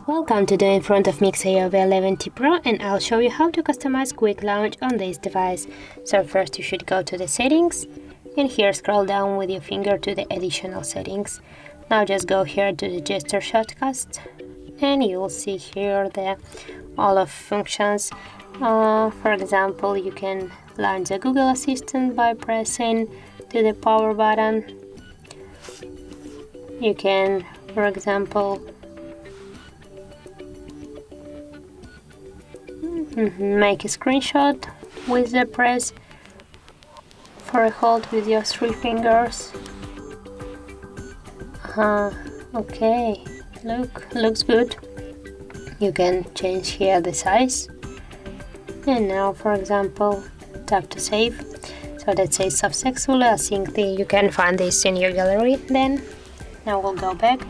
Welcome to in front of me XIAOMI 11T Pro, and I'll show you how to customize quick launch on this device. So first you should go to the settings, and here scroll down with your finger to the additional settings. Now just go here to the gesture shortcuts, and you will see here all of functions. For example, you can launch the Google Assistant by pressing to the power button. You can, for example, make a screenshot with the press for a hold with your 3 fingers. Okay, looks good. You can change here the size, and now for example tap to save. So that says successfully. I think you can find this in your gallery. Then now we'll go back.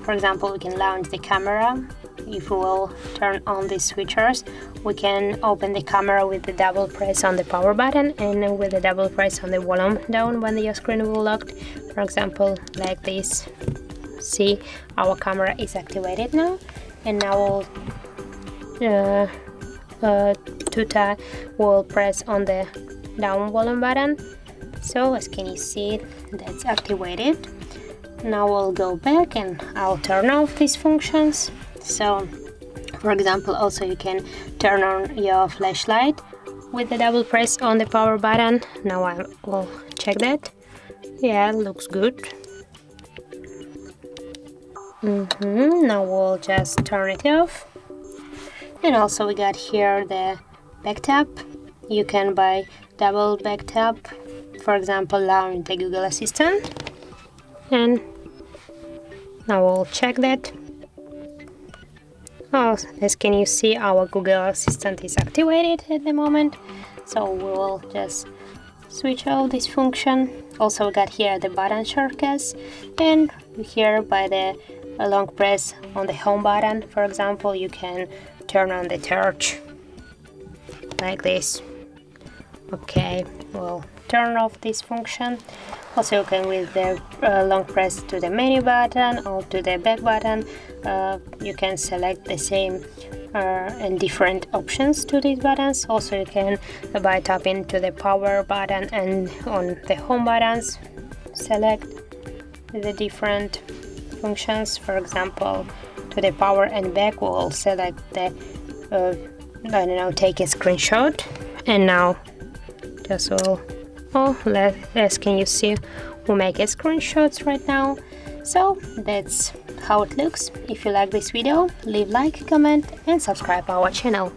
For example, we can launch the camera. If we will turn on these switchers, we can open the camera with the double press on the power button and with the double press on the volume down when your screen will lock. For example, like this. See, our camera is activated now, and now we'll press on the down volume button. So as can you see, that's activated. Now we'll go back and I'll turn off these functions. So for example, also you can turn on your flashlight with the double press on the power button. Now I will check that. Yeah, looks good. Now we'll just turn it off. And also we got here the back tap. You can by double back tap, for example, launch the Google Assistant. And now we'll check that. Oh, as can you see, our Google Assistant is activated at the moment. So we will just switch off this function. Also we got here the button shortcuts, and here by the long press on the home button, for example, you can turn on the torch like this. Okay, we'll turn off this function. Also you can with the long press to the menu button or to the back button, you can select the same and different options to these buttons. Also you can by tapping to the power button and on the home buttons select the different functions. For example, to the power and back we'll select the take a screenshot, and now just as can you see, we'll make a screenshots right now. So that's how it looks. If you like this video, leave like, comment and subscribe our channel.